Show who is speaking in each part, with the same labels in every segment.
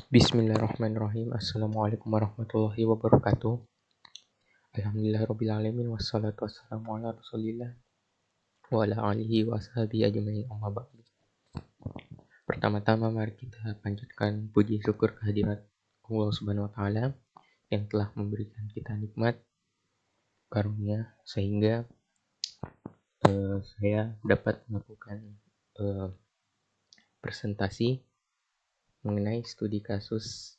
Speaker 1: Bismillahirrahmanirrahim. Assalamualaikum warahmatullahi wabarakatuh. Alhamdulillahirrabbilalamin. Wassalatu wassalamu ala rasulillah wa ala alihi wa sahbihi ajma'in, amma ba'du. Pertama-tama mari kita panjatkan puji syukur kehadirat Allah Subhanahu wa taala yang telah memberikan kita nikmat karunia sehingga saya dapat melakukan presentasi mengenai studi kasus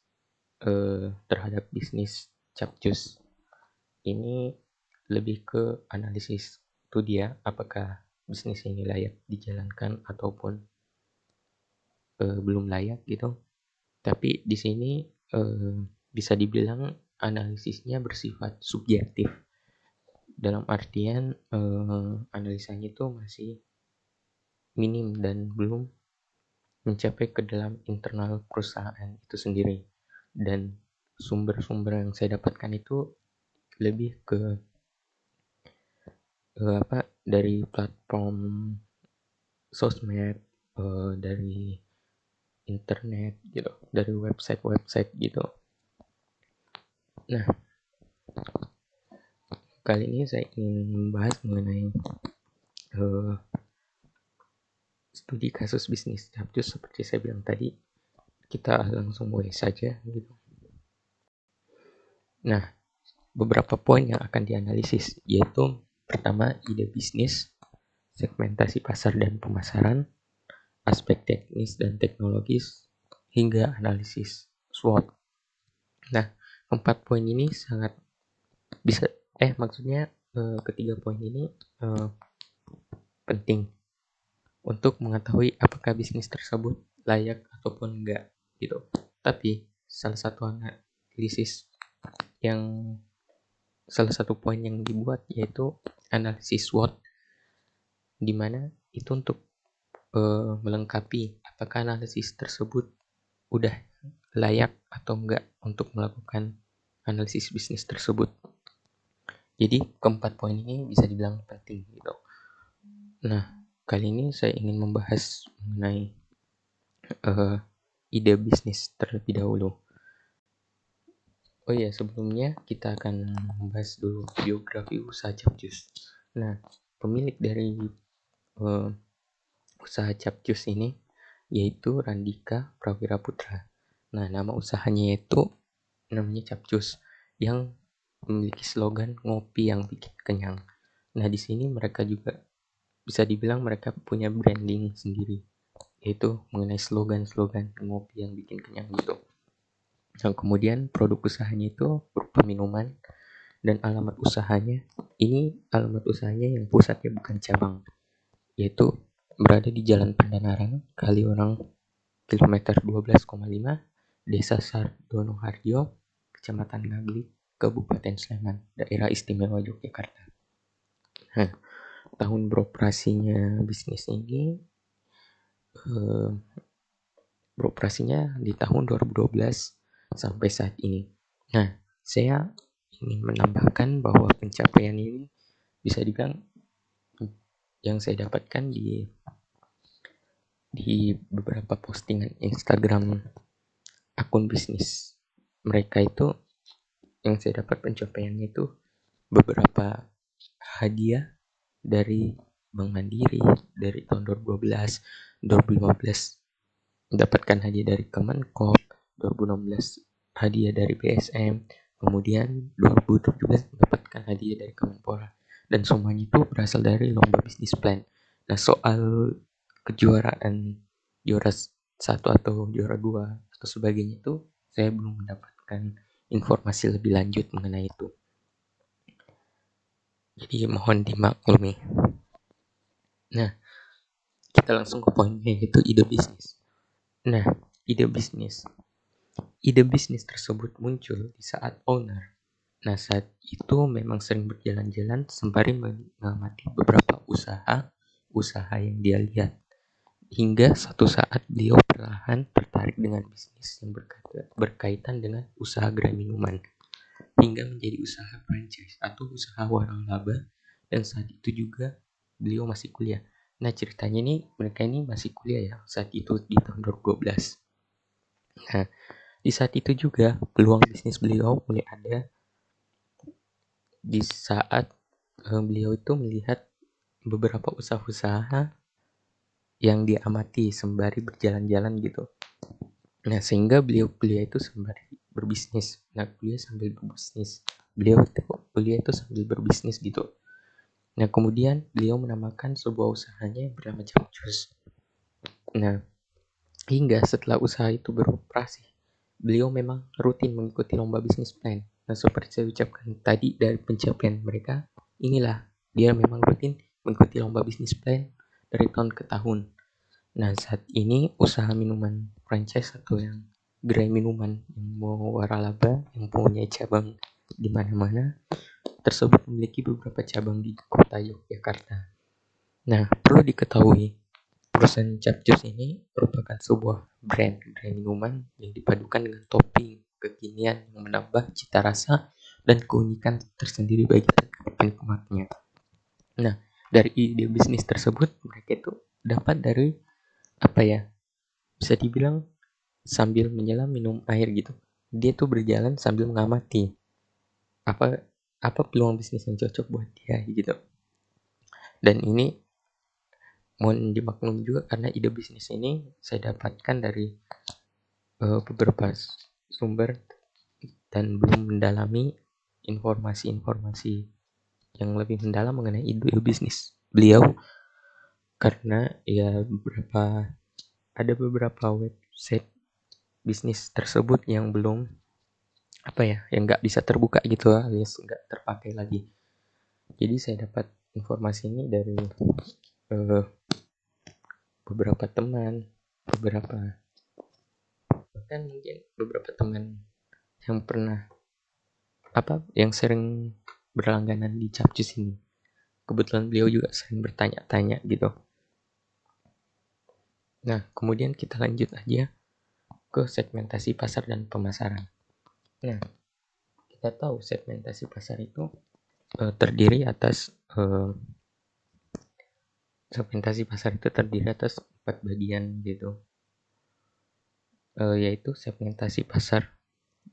Speaker 1: terhadap bisnis Capcus. Ini lebih ke analisis studi ya, apakah bisnis ini layak dijalankan ataupun belum layak gitu. Tapi di sini bisa dibilang analisisnya bersifat subjektif. Dalam artian analisanya itu masih minim dan belum mencapai ke dalam internal perusahaan itu sendiri. Dan sumber-sumber yang saya dapatkan itu lebih ke dari platform sosmed, dari internet gitu, dari website gitu. Nah, kali ini saya ingin membahas mengenai studi kasus bisnis Capcus. Seperti saya bilang tadi, kita langsung mulai saja gitu. Nah, beberapa poin yang akan dianalisis yaitu pertama, ide bisnis, segmentasi pasar dan pemasaran, aspek teknis dan teknologis, hingga analisis SWOT. Nah, 4 poin ini sangat bisa ketiga poin ini penting untuk mengetahui apakah bisnis tersebut layak ataupun enggak gitu. Tapi salah satu poin yang dibuat yaitu analisis SWOT, di mana itu untuk melengkapi apakah analisis tersebut udah layak atau enggak untuk melakukan analisis bisnis tersebut. Jadi keempat poin ini bisa dibilang penting gitu. Nah, kali ini saya ingin membahas mengenai ide bisnis terlebih dahulu. Oh iya, sebelumnya kita akan membahas dulu biografi usaha Capcus. Nah, pemilik dari usaha Capcus ini yaitu Randika Prawira Putra. Nah, nama usahanya itu namanya Capcus yang memiliki slogan ngopi yang bikin kenyang. Nah, di sini mereka juga bisa dibilang mereka punya branding sendiri, yaitu mengenai slogan-slogan ngopi yang bikin kenyang gitu. Nah, kemudian produk usahanya itu berupa minuman, dan alamat usahanya yang pusatnya bukan cabang, yaitu berada di Jalan Pandanaran, Kaliurang, kilometer 12,5, Desa Sardono Harjo, Kecamatan Ngaglik, Kabupaten Sleman, Daerah Istimewa Yogyakarta. Nah, tahun beroperasinya bisnis ini beroperasinya di tahun 2012 sampai saat ini. Nah, saya ingin menambahkan bahwa pencapaian ini bisa dibilang yang saya dapatkan di beberapa postingan Instagram akun bisnis mereka itu, yang saya dapat pencapaiannya itu beberapa hadiah dari Bank Mandiri dari tahun 2012, 2015 mendapatkan hadiah dari Kemenkop, 2016 hadiah dari BSM, kemudian 2017 mendapatkan hadiah dari Kemenpora, dan semuanya itu berasal dari lomba bisnis plan. Nah, soal kejuaraan juara 1 atau juara 2 atau sebagainya itu saya belum mendapatkan informasi lebih lanjut mengenai itu. Jadi mohon dimaklumi. Nah, kita langsung ke poinnya, yaitu ide bisnis. Nah, ide bisnis tersebut muncul di saat owner. Nah, saat itu memang sering berjalan-jalan sembari mengamati beberapa usaha yang dia lihat. Hingga satu saat beliau perlahan tertarik dengan bisnis yang berkaitan dengan usaha gerai minuman, hingga menjadi usaha franchise atau usaha waralaba, dan saat itu juga beliau masih kuliah. Nah, ceritanya mereka ini masih kuliah ya saat itu di tahun 2012. Nah, Di saat itu juga peluang bisnis beliau mulai ada di saat beliau itu melihat beberapa usaha-usaha yang diamati sembari berjalan-jalan gitu. Nah, sehingga beliau itu sembari berbisnis. Nah, beliau sambil berbisnis. Beliau itu sambil berbisnis gitu. Nah, kemudian beliau menamakan sebuah usahanya yang bernama Capcus. Nah, hingga setelah usaha itu beroperasi, beliau memang rutin mengikuti lomba bisnis plan. Nah, seperti saya ucapkan tadi dari pencapaian mereka, inilah dia memang rutin mengikuti lomba bisnis plan dari tahun ke tahun. Nah, saat ini usaha minuman franchise atau yang gerai minuman yang mau waralaba yang punya cabang di mana-mana tersebut memiliki beberapa cabang di kota Yogyakarta. Nah, perlu diketahui perusahaan Capcus ini merupakan sebuah brand minuman yang dipadukan dengan topping kekinian yang menambah cita rasa dan keunikan tersendiri bagi penikmatnya. Nah, dari ide bisnis tersebut mereka itu dapat dari apa ya? Bisa dibilang sambil menyelam minum air gitu. Dia tuh berjalan sambil mengamati apa apa peluang bisnis yang cocok buat dia gitu. Dan ini mohon dimaklum juga karena ide bisnis ini saya dapatkan dari beberapa sumber dan belum mendalami informasi-informasi yang lebih mendalam mengenai ide bisnis beliau, karena ya ada beberapa website bisnis tersebut yang belum yang nggak bisa terbuka gitu alias nggak terpakai lagi. Jadi saya dapat informasi ini dari beberapa teman, bahkan mungkin beberapa teman yang pernah yang sering berlangganan di Capcus ini. Kebetulan beliau juga sering bertanya-tanya gitu. Nah, kemudian kita lanjut aja ke segmentasi pasar dan pemasaran. Nah, kita tahu segmentasi pasar itu terdiri atas segmentasi pasar itu terdiri atas 4 bagian gitu. Yaitu segmentasi pasar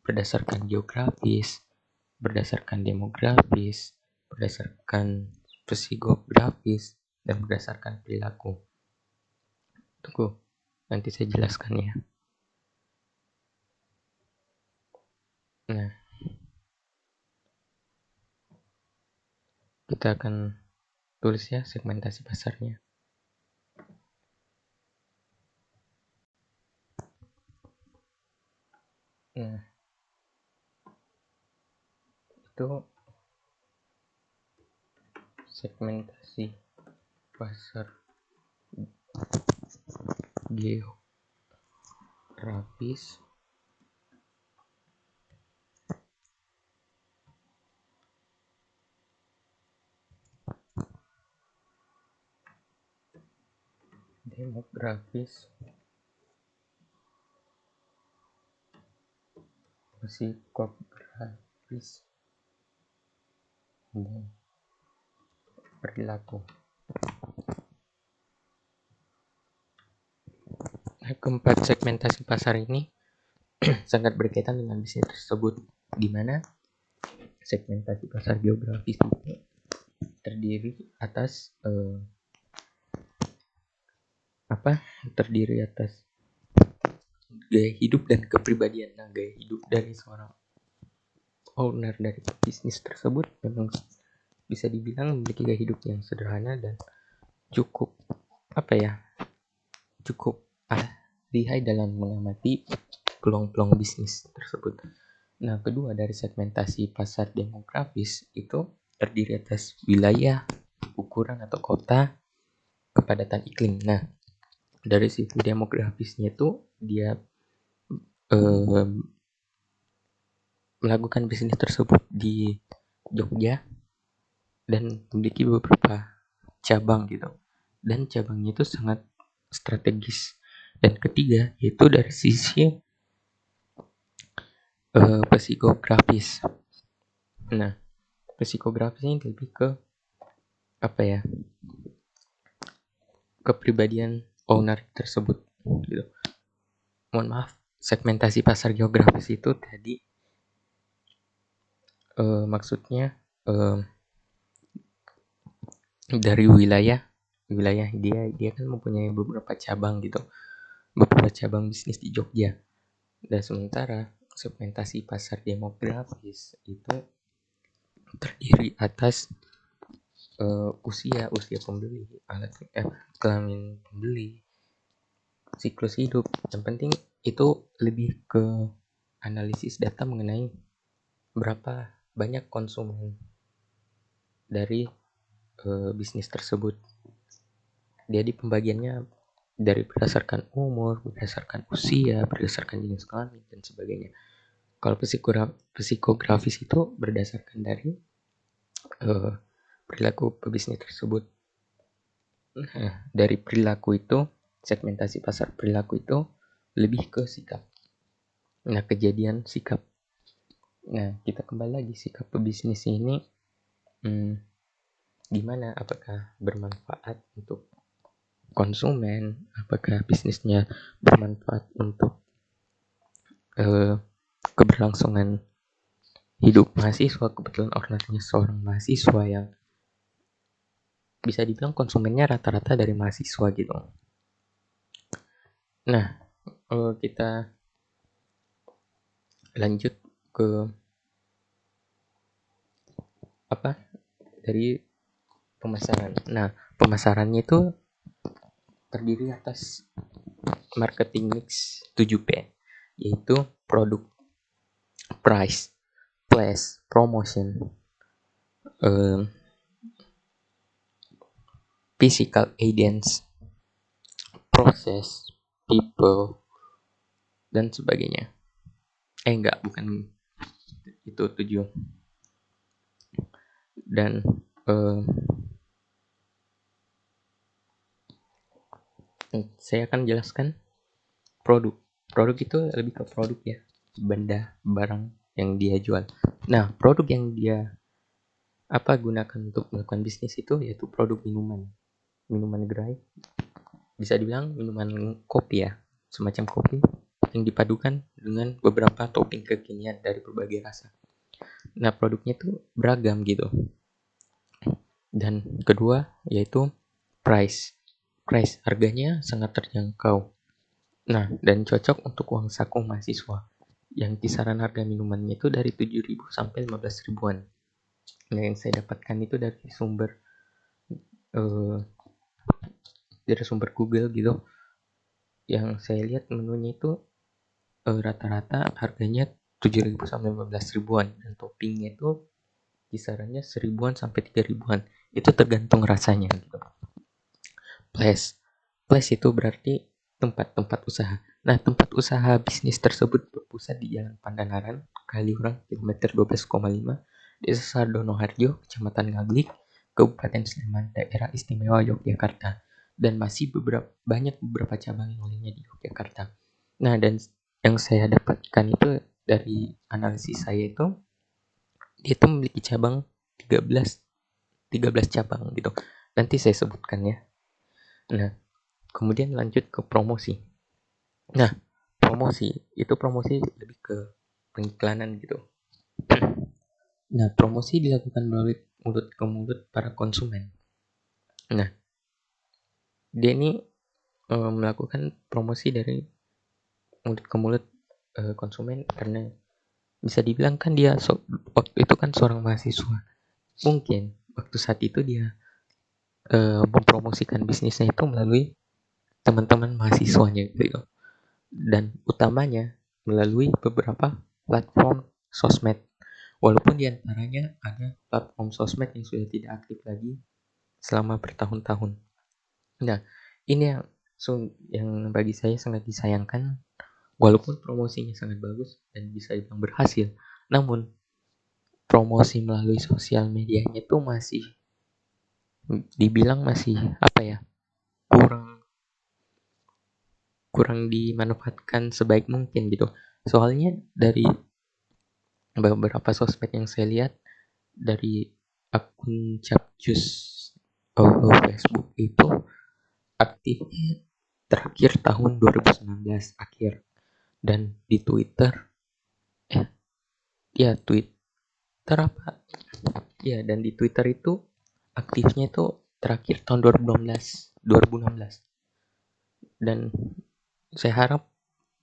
Speaker 1: berdasarkan geografis, berdasarkan demografis, berdasarkan psikografis, dan berdasarkan perilaku. Tunggu, nanti saya jelaskan ya. Nah, kita akan tulis ya segmentasi pasarnya. Nah, itu segmentasi pasar geografis, demografis, psikografis, dan perilaku. Nah, keempat segmentasi pasar ini sangat berkaitan dengan bisnis tersebut, di mana segmentasi pasar geografis itu terdiri atas gaya hidup dan kepribadian. Nah, gaya hidup dari seorang owner dari bisnis tersebut memang bisa dibilang memiliki gaya hidup yang sederhana dan cukup cukup lihai dalam mengamati peluang-peluang bisnis tersebut. Nah, kedua dari segmentasi pasar demografis itu terdiri atas wilayah, ukuran atau kota, kepadatan iklim. Nah, dari sisi demografisnya itu dia melakukan bisnis tersebut di Jogja dan memiliki beberapa cabang gitu. Dan cabangnya itu sangat strategis. Dan ketiga yaitu dari sisi psikografis. Nah, psikografis ini lebih ke kepribadian owner tersebut gitu. Mohon maaf, segmentasi pasar geografis itu tadi maksudnya dari wilayah dia kan mempunyai beberapa cabang gitu, beberapa cabang bisnis di Jogja. Dan sementara segmentasi pasar demografis itu terdiri atas usia pembeli, kelamin pembeli, siklus hidup. Yang penting itu lebih ke analisis data mengenai berapa banyak konsumen dari bisnis tersebut. Jadi pembagiannya dari berdasarkan umur, berdasarkan usia, berdasarkan jenis kelamin dan sebagainya. Kalau psikografis itu berdasarkan dari perilaku pebisnis tersebut. Nah, dari perilaku itu, segmentasi pasar perilaku itu lebih ke sikap. Nah, kejadian sikap. Nah, kita kembali lagi, sikap pebisnis ini gimana? Apakah bermanfaat untuk konsumen? Apakah bisnisnya bermanfaat untuk keberlangsungan hidup mahasiswa? Kebetulan orangnya seorang mahasiswa yang bisa dibilang konsumennya rata-rata dari mahasiswa gitu. Nah, kita lanjut ke dari pemasaran. Nah, pemasarannya itu terdiri atas marketing mix 7P, yaitu produk, price, place, promotion, physical audience, proses, people, dan sebagainya. Bukan itu 7. Dan saya akan jelaskan produk. Produk itu lebih ke produk ya, benda, barang yang dia jual. Nah, produk yang dia gunakan untuk melakukan bisnis itu yaitu produk minuman gerai, bisa dibilang minuman kopi ya, semacam kopi yang dipadukan dengan beberapa topping kekinian dari berbagai rasa. Nah, produknya itu beragam gitu. Dan kedua yaitu price, harganya sangat terjangkau. Nah, dan cocok untuk uang saku mahasiswa. Yang kisaran harga minumannya itu dari 7.000 sampai 15 ribuan. Nah, yang saya dapatkan itu dari sumber Google gitu. Yang saya lihat menunya itu rata-rata harganya 7.000 sampai 15 ribuan, dan toppingnya itu kisarannya 1.000-an sampai 3.000-an. Itu tergantung rasanya gitu. Place itu berarti tempat usaha. Nah, tempat usaha bisnis tersebut berpusat di Jalan Pandanaran, Kaliurang, kilometer 12,5, Desa Sardonoharjo, Kecamatan Ngaglik, Kabupaten Sleman, Daerah Istimewa Yogyakarta. Dan masih banyak beberapa cabang yang lainnya di Yogyakarta. Nah, dan yang saya dapatkan itu dari analisis saya itu, dia itu memiliki cabang 13 cabang gitu. Nanti saya sebutkan ya. Nah, kemudian lanjut ke promosi. Nah, promosi lebih ke pengiklanan gitu. Nah, promosi dilakukan melalui mulut ke mulut para konsumen. Nah, dia ini melakukan promosi dari mulut ke mulut konsumen karena bisa dibilang kan dia waktu itu kan seorang mahasiswa. Mungkin waktu saat itu dia mempromosikan bisnisnya itu melalui teman-teman mahasiswanya gitu. Dan utamanya melalui beberapa platform sosmed. Walaupun diantaranya ada platform sosmed yang sudah tidak aktif lagi selama bertahun-tahun. Nah, ini yang bagi saya sangat disayangkan. Walaupun promosinya sangat bagus dan bisa dibilang berhasil, namun promosi melalui sosial medianya itu masih dibilang masih kurang dimanfaatkan sebaik mungkin gitu. Soalnya dari beberapa sosmed yang saya lihat, dari akun Capcus Facebook itu aktifnya terakhir tahun 2019 akhir. Dan di Twitter, Twitter apa? Ya, dan di Twitter itu aktifnya itu terakhir tahun 2016. Dan saya harap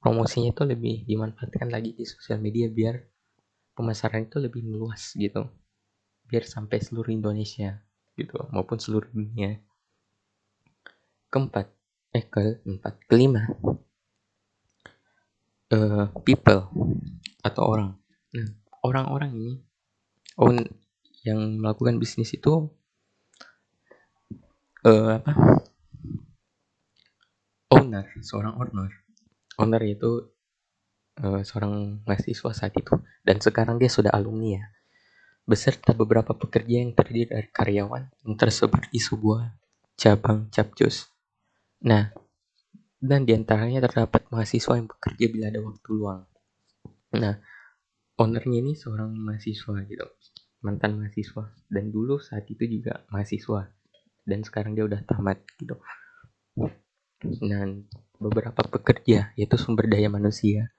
Speaker 1: promosinya itu lebih dimanfaatkan lagi di sosial media biar pemasaran itu lebih meluas gitu. Biar sampai seluruh Indonesia gitu maupun seluruh dunia. Kelima, people atau orang. Nah, orang-orang ini yang melakukan bisnis itu seorang owner itu seorang mahasiswa saat itu, dan sekarang dia sudah alumni ya, beserta beberapa pekerja yang terdiri dari karyawan yang tersebar di sebuah cabang Capcus. Nah, dan diantaranya terdapat mahasiswa yang bekerja bila ada waktu luang. Nah, ownernya ini seorang mahasiswa gitu, mantan mahasiswa, dan dulu saat itu juga mahasiswa, dan sekarang dia udah tamat gitu. Dan beberapa pekerja, yaitu sumber daya manusia,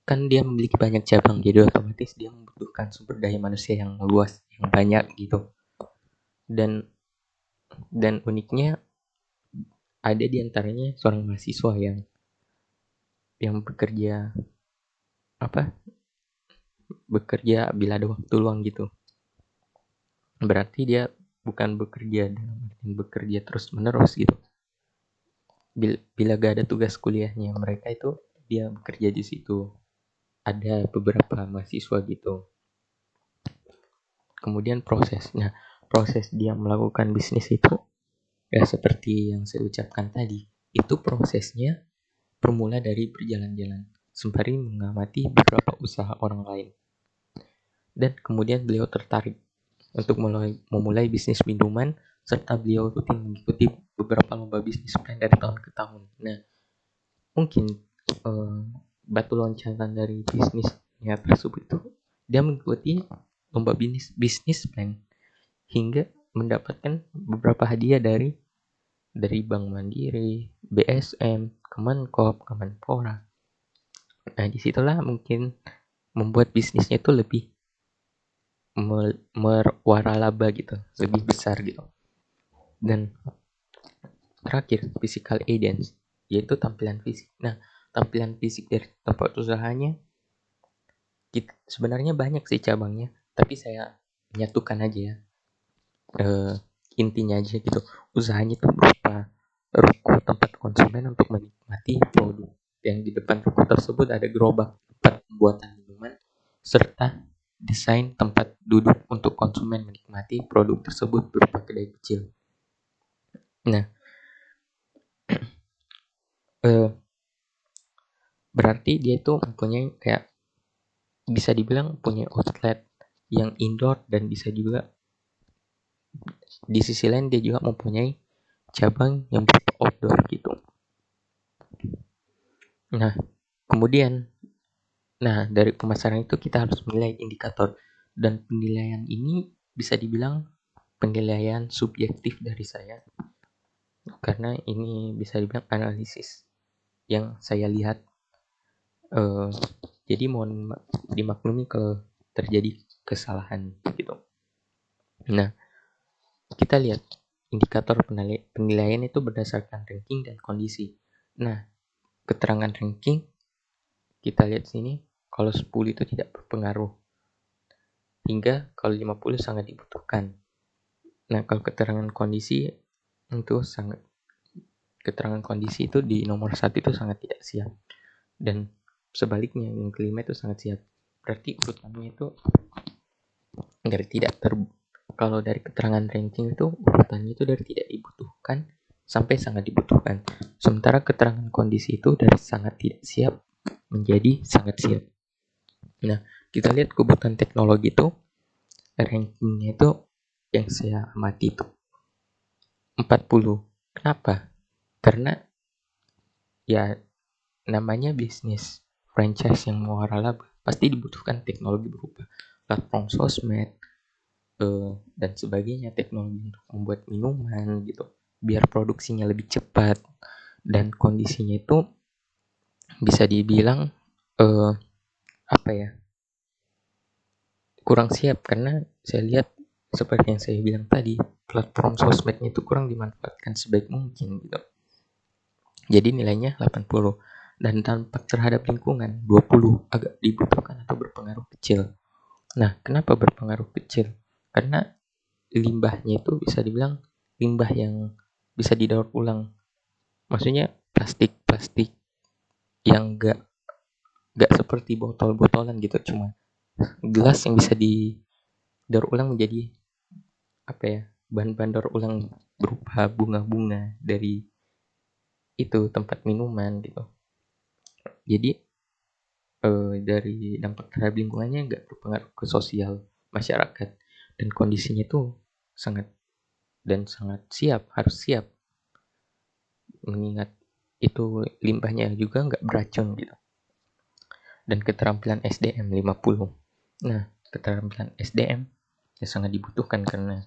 Speaker 1: kan dia memiliki banyak cabang, jadi otomatis dia membutuhkan sumber daya manusia yang luas, yang banyak gitu. Dan uniknya ada diantaranya seorang mahasiswa yang bekerja bila ada waktu luang gitu. Berarti dia bukan bekerja dalam artian bekerja terus menerus gitu. Bila gak ada tugas kuliahnya mereka itu, dia bekerja di situ. Ada beberapa mahasiswa gitu. Kemudian proses dia melakukan bisnis itu ya seperti yang saya ucapkan tadi, itu prosesnya bermula dari berjalan-jalan sembari mengamati beberapa usaha orang lain. Dan kemudian beliau tertarik untuk memulai bisnis minuman, serta beliau rutin mengikuti beberapa lomba bisnis plan dari tahun ke tahun. Nah, mungkin batu loncatan dari bisnisnya tersebut itu dia mengikuti lomba bisnis plan hingga mendapatkan beberapa hadiah dari Bank Mandiri, BSM, Kemenkop, Kemenpora. Nah, disitulah mungkin membuat bisnisnya itu lebih waralaba gitu, lebih besar gitu. Dan terakhir, physical evidence, yaitu tampilan fisik. Nah, tampilan fisik dari tempat usahanya sebenarnya banyak sih cabangnya, tapi saya menyatukan aja ya. Intinya aja gitu, usahanya itu berupa ruko tempat konsumen untuk menikmati produk. Yang di depan ruko tersebut ada gerobak tempat pembuatan minuman serta desain tempat duduk untuk konsumen menikmati produk tersebut berupa kedai kecil. Nah, berarti dia itu mempunyai kayak bisa dibilang punya outlet yang indoor, dan bisa juga di sisi lain dia juga mempunyai cabang yang berupa outdoor gitu. Nah, kemudian dari pemasaran itu kita harus menilai indikator, dan penilaian ini bisa dibilang penilaian subjektif dari saya karena ini bisa dibilang analisis yang saya lihat. Jadi mohon dimaklumi kalau terjadi kesalahan gitu. Nah, kita lihat indikator penilaian itu berdasarkan ranking dan kondisi. Nah, keterangan ranking kita lihat sini, kalau 10 itu tidak berpengaruh, hingga kalau 50 sangat dibutuhkan. Nah, kalau keterangan kondisi itu di nomor 1 itu sangat tidak siap, dan sebaliknya yang kelima itu sangat siap. Berarti urutannya itu kalau dari keterangan ranking itu urutannya itu dari tidak dibutuhkan sampai sangat dibutuhkan. Sementara keterangan kondisi itu dari sangat tidak siap menjadi sangat siap. Nah, kita lihat kebutuhan teknologi itu rankingnya itu yang saya amati itu 40. Kenapa? Karena ya namanya bisnis franchise yang waralaba, pasti dibutuhkan teknologi berupa platform sosmed dan sebagainya, teknologi untuk membuat minuman gitu biar produksinya lebih cepat, dan kondisinya itu bisa dibilang apa ya, kurang siap, karena saya lihat seperti yang saya bilang tadi, platform sosmednya itu kurang dimanfaatkan sebaik mungkin gitu. Jadi nilainya 80 dan dampak terhadap lingkungan 20 agak dibutuhkan atau berpengaruh kecil. Nah, kenapa berpengaruh kecil? Karena limbahnya itu bisa dibilang limbah yang bisa didaur ulang. Maksudnya plastik yang gak seperti botol-botolan gitu, cuma gelas yang bisa didaur ulang menjadi apa ya, bahan-bahan daur ulang berupa bunga-bunga dari itu tempat minuman gitu. Jadi dari dampak terhadap lingkungannya nggak berpengaruh ke sosial masyarakat, dan kondisinya itu sangat harus siap, mengingat itu limbahnya juga nggak beracun gitu. Dan keterampilan SDM 50. Nah, keterampilan SDM ya sangat dibutuhkan karena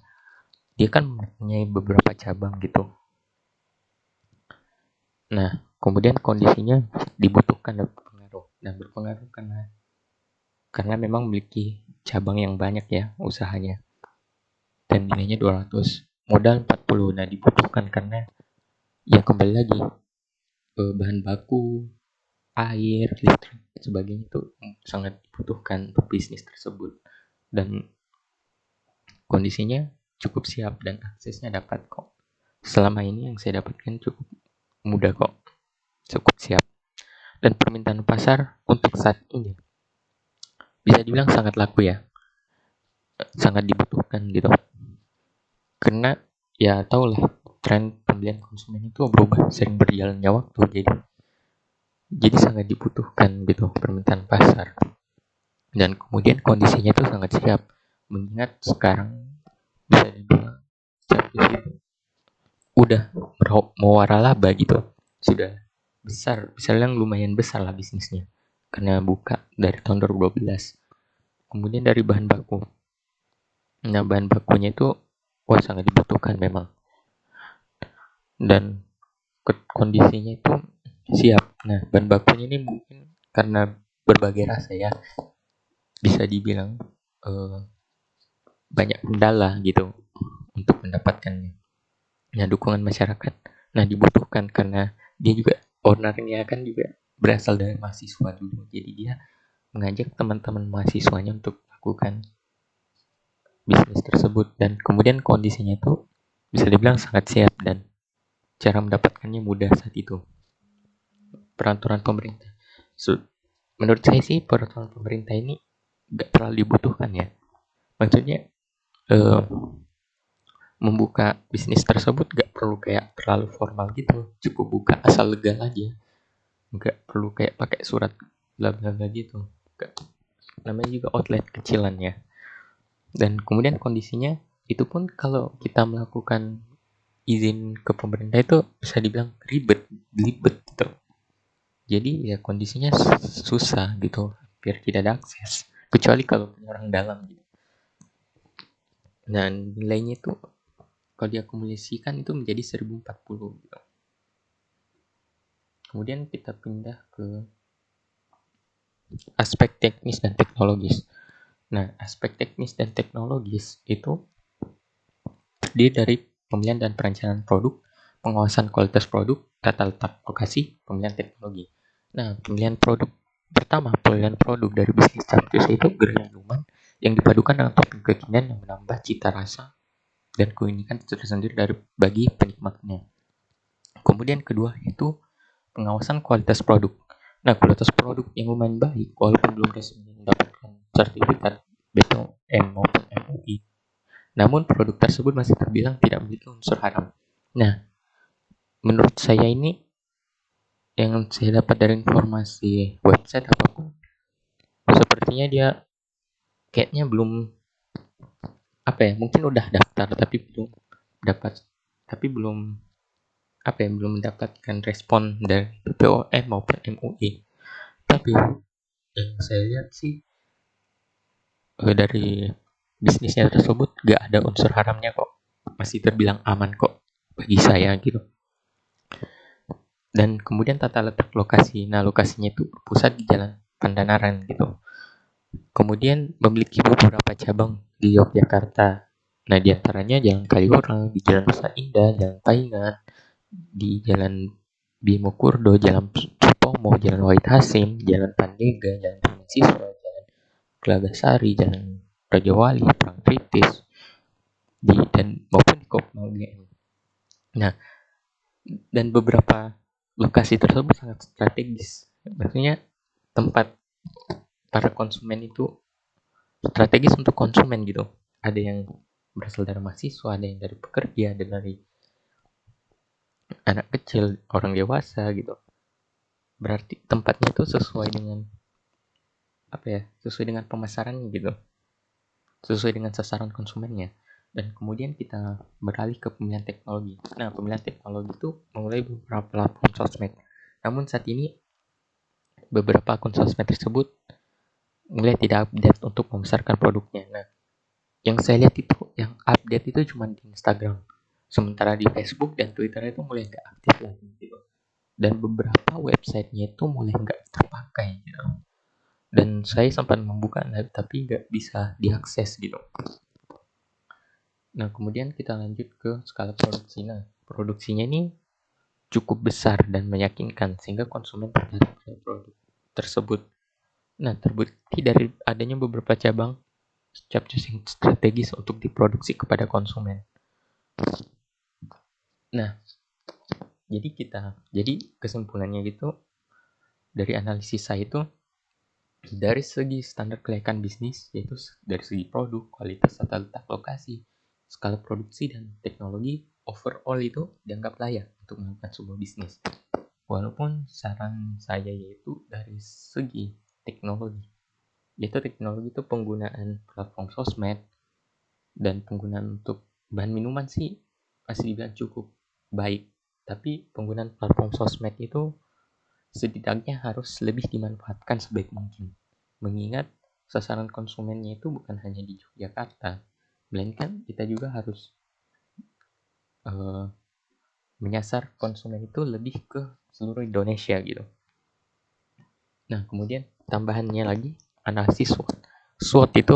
Speaker 1: dia kan mempunyai beberapa cabang gitu. Nah, kemudian kondisinya dibutuhkan dan berpengaruh karena memang memiliki cabang yang banyak ya usahanya. Dan nilainya 200, modal 40. Nah, dibutuhkan karena ya kembali lagi bahan baku, air, listrik, dan sebagainya itu sangat dibutuhkan untuk bisnis tersebut. Dan kondisinya cukup siap dan aksesnya dapat kok. Selama ini yang saya dapatkan cukup mudah kok, cukup siap. Dan permintaan pasar untuk saat ini bisa dibilang sangat laku ya, sangat dibutuhkan gitu. Karena ya tau lah, tren pembelian konsumen itu berubah sering berjalannya waktu, jadi sangat dibutuhkan gitu permintaan pasar. Dan kemudian kondisinya itu sangat siap, mengingat sekarang bisa dibilang Capcus itu udah mewara laba gitu, sudah besar, misalnya lumayan besar lah bisnisnya karena buka dari tahun 2012. Kemudian dari bahan baku, nah bahan bakunya itu sangat dibutuhkan memang, dan kondisinya itu siap. Nah, bahan bakunya ini mungkin karena berbagai rasa ya, bisa dibilang banyak kendala gitu untuk mendapatkannya. Nah, dukungan masyarakat nah dibutuhkan karena dia juga ownernya kan juga berasal dari mahasiswa dulu, jadi dia mengajak teman-teman mahasiswanya untuk melakukan bisnis tersebut. Dan kemudian kondisinya itu bisa dibilang sangat siap dan cara mendapatkannya mudah saat itu. Peraturan pemerintah, menurut saya sih peraturan pemerintah ini gak terlalu dibutuhkan ya. Maksudnya membuka bisnis tersebut gak perlu kayak terlalu formal gitu, cukup buka asal legal aja, gak perlu kayak pakai surat bla bla bla gitu. Namanya juga outlet kecilan ya. Dan kemudian kondisinya itu pun kalau kita melakukan izin ke pemerintah itu bisa dibilang ribet gitu. Jadi ya kondisinya susah gitu, biar tidak ada akses kecuali kalau orang dalam gitu. Dan nilainya itu kalau diakumulasikan itu menjadi 1040 gitu. Kemudian kita pindah ke aspek teknis dan teknologis. Nah, aspek teknis dan teknologis itu terdiri dari pemilihan dan perencanaan produk, pengawasan kualitas produk, tata letak lokasi, pemilihan teknologi. Nah, pemilihan produk pertama, pemilihan produk dari bisnis Capcus itu gerai minuman yang dipadukan dengan topping kekinian yang menambah cita rasa dan keunikan tersendiri bagi penikmatnya. Kemudian kedua itu pengawasan kualitas produk. Nah, kualitas produk yang lumayan baik walaupun belum resmi mendapatkan sertifikat BPOM maupun MUI, namun produk tersebut masih terbilang tidak memiliki unsur haram. Nah, menurut saya ini yang saya dapat dari informasi website apapun, sepertinya dia kayaknya belum mungkin udah daftar tapi belum mendapatkan respon dari BPOM maupun MUI. Tapi yang saya lihat sih dari bisnisnya tersebut gak ada unsur haramnya kok, masih terbilang aman kok bagi saya gitu. Dan kemudian tata letak lokasi. Nah, lokasinya itu berpusat di Jalan Pandanaran gitu. Kemudian memiliki beberapa cabang di Yogyakarta. Nah, di antaranya Jalan Kaliurang, di Jalan Nusa Indah, Jalan Paingan, di Jalan Bimo Kurdo, Jalan Supomo, Jalan Wahid Hasim, Jalan Pandega, Jalan Taman Siswa, Jalan Gelagasari, Jalan Raja Wali, Perang Kritis, dan maupun di Kopma UGM. Nah, dan beberapa lokasi tersebut sangat strategis. Maksudnya tempat para konsumen itu strategis untuk konsumen gitu. Ada yang berasal dari mahasiswa, ada yang dari pekerja, ada dari anak kecil, orang dewasa gitu. Berarti tempatnya itu sesuai dengan sesuai dengan pemasarannya gitu, sesuai dengan sasaran konsumennya. Dan kemudian kita beralih ke pemilihan teknologi. Nah, pemilihan teknologi itu memulai beberapa platform sosmed. Namun saat ini beberapa akun sosmed tersebut mulai tidak update untuk membesarkan produknya. Nah, yang saya lihat itu yang update itu cuma di Instagram. Sementara di Facebook dan Twitter itu mulai nggak aktif lagi gitu. Dan beberapa websitenya itu mulai nggak terpakai gitu. Dan saya sempat membuka tapi nggak bisa diakses gitu. Nah, kemudian kita lanjut ke skala produksi. Nah, produksinya ini cukup besar dan meyakinkan sehingga konsumen tertarik pada produk tersebut. Nah, terbukti dari adanya beberapa cabang capcus yang strategis untuk diproduksi kepada konsumen. Nah, jadi kesimpulannya gitu dari analisis saya itu dari segi standar kelayakan bisnis, yaitu dari segi produk, kualitas, tata letak lokasi, skala produksi, dan teknologi, overall itu dianggap layak untuk melakukan sebuah bisnis. Walaupun saran saya yaitu dari segi teknologi, yaitu teknologi itu penggunaan platform sosmed dan penggunaan untuk bahan minuman sih masih dibilang cukup baik. Tapi penggunaan platform sosmed itu setidaknya harus lebih dimanfaatkan sebaik mungkin. Mengingat sasaran konsumennya itu bukan hanya di Yogyakarta, melainkan kita juga harus menyasar konsumen itu lebih ke seluruh Indonesia gitu. Nah, kemudian tambahannya lagi analisis SWOT. SWOT itu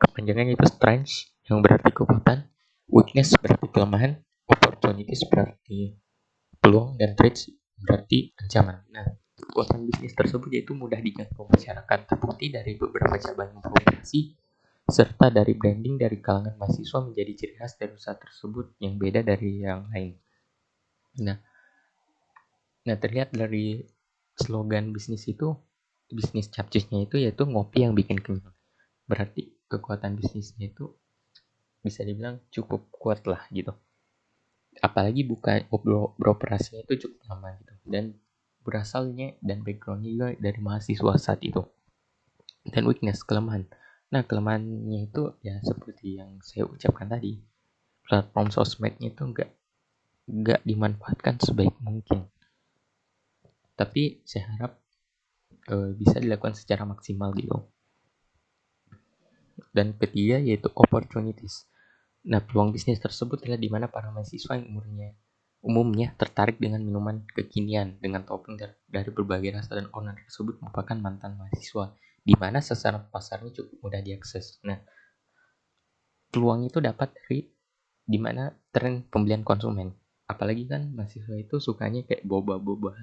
Speaker 1: kepanjangannya itu strength yang berarti kekuatan, weakness berarti kelemahan, opportunities berarti peluang, dan threats berarti ancaman. Nah, kekuatan bisnis tersebut yaitu mudah dijangkau masyarakat, terbukti dari beberapa cabang informasi serta dari branding dari kalangan mahasiswa menjadi ciri khas dari usaha tersebut yang beda dari yang lain. Nah, terlihat dari slogan bisnis itu, bisnis capcusnya itu yaitu ngopi yang bikin kenyang. Berarti kekuatan bisnisnya itu bisa dibilang cukup kuat lah gitu. Apalagi beroperasinya itu cukup lama gitu. Dan berasalnya dan backgroundnya juga dari mahasiswa saat itu. Dan weakness, kelemahan. Nah, kelemahannya itu ya seperti yang saya ucapkan tadi. Platform sosmednya itu nggak dimanfaatkan sebaik mungkin. Tapi saya harap bisa dilakukan secara maksimal gitu. Dan ketiga yaitu opportunities. Nah, peluang bisnis tersebut adalah di mana para mahasiswa yang umumnya tertarik dengan minuman kekinian dengan topping dari berbagai rasa, dan owner tersebut merupakan mantan mahasiswa, di mana sasaran pasarnya cukup mudah diakses. Nah, peluang itu dapat dari di mana tren pembelian konsumen. Apalagi kan mahasiswa itu sukanya kayak boba-boba,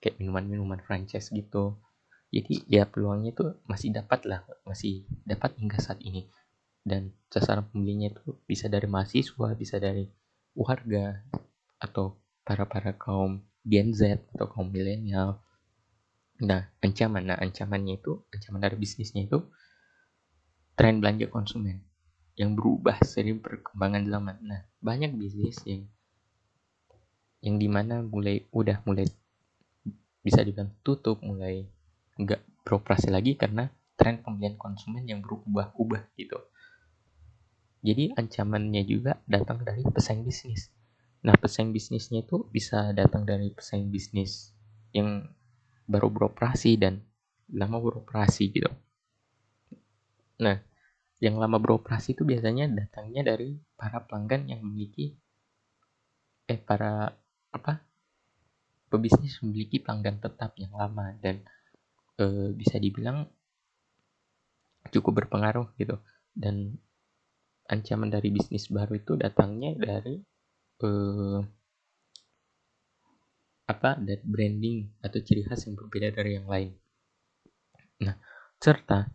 Speaker 1: kayak minuman-minuman franchise gitu. Jadi ya peluangnya itu masih dapat hingga saat ini. Dan sasaran pembelinya itu bisa dari mahasiswa, bisa dari warga, atau para kaum Gen Z atau kaum milenial. Nah, ancamannya itu, ancaman dari bisnisnya itu tren belanja konsumen yang berubah seiring perkembangan zaman. Nah, banyak bisnis yang dimana mulai bisa dibilang tutup, mulai nggak beroperasi lagi karena tren pembelian konsumen yang berubah-ubah gitu. Jadi ancamannya juga datang dari pesaing bisnis. Nah, pesaing bisnisnya itu bisa datang dari pesaing bisnis yang baru beroperasi dan lama beroperasi gitu. Nah, yang lama beroperasi itu biasanya datangnya dari para pelanggan yang memiliki pebisnis memiliki pelanggan tetap yang lama dan bisa dibilang cukup berpengaruh gitu. Dan ancaman dari bisnis baru itu datangnya dari dari branding atau ciri khas yang berbeda dari yang lain. Nah, serta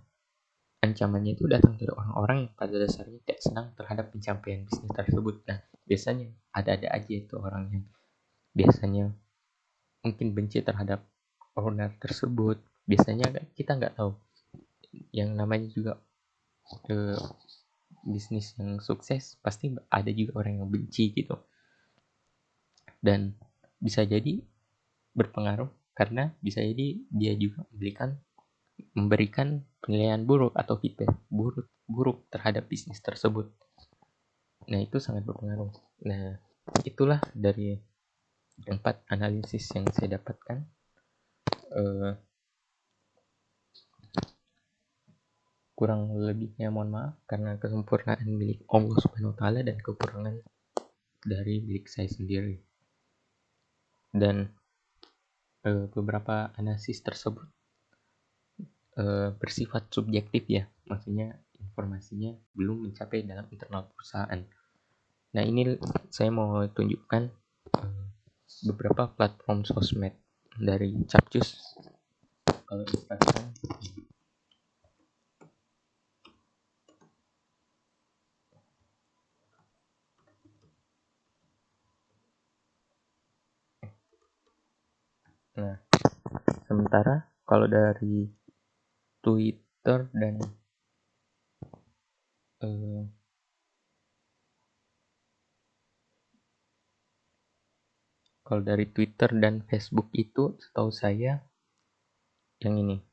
Speaker 1: ancamannya itu datang dari orang-orang yang pada dasarnya tidak senang terhadap pencapaian bisnis tersebut. Nah, biasanya ada-ada aja itu orang yang biasanya mungkin benci terhadap owner tersebut. Biasanya kita nggak tahu, yang namanya juga bisnis yang sukses pasti ada juga orang yang benci gitu. Dan bisa jadi berpengaruh karena bisa jadi dia juga memberikan penilaian buruk atau feedback buruk terhadap bisnis tersebut. Nah, itu sangat berpengaruh. Nah, itulah dari 4 analisis yang saya dapatkan. Kurang lebihnya mohon maaf karena kesempurnaan milik Allah Subhanahu wa taala dan kekurangan dari milik saya sendiri. Dan beberapa analisis tersebut bersifat subjektif ya, maksudnya informasinya belum mencapai dalam internal perusahaan. Nah, ini saya mau tunjukkan beberapa platform sosmed dari Capcus. Kalau Instagram, nah sementara kalau dari Twitter dan kalau dari Twitter dan Facebook itu setahu saya yang ini.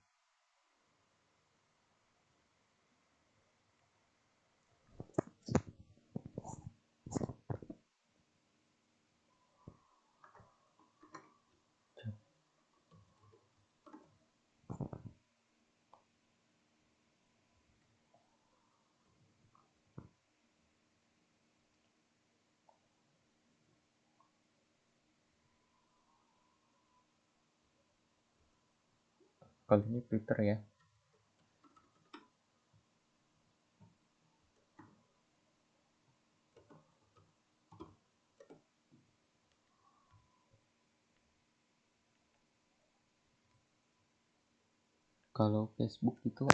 Speaker 1: Kalau ini Twitter ya. Kalau Facebook itu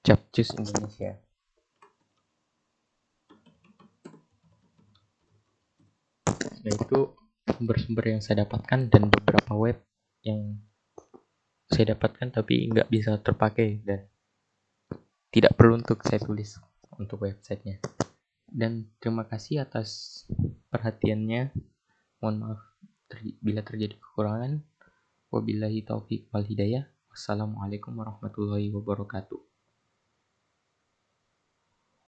Speaker 1: Capcus Indonesia. Nah, itu sumber-sumber yang saya dapatkan dan beberapa web yang saya dapatkan tapi nggak bisa terpakai dan tidak perlu untuk saya tulis untuk websitenya. Dan terima kasih atas perhatiannya. Mohon maaf bila terjadi kekurangan. Wabillahi taufiq wal hidayah. Wassalamualaikum warahmatullahi wabarakatuh.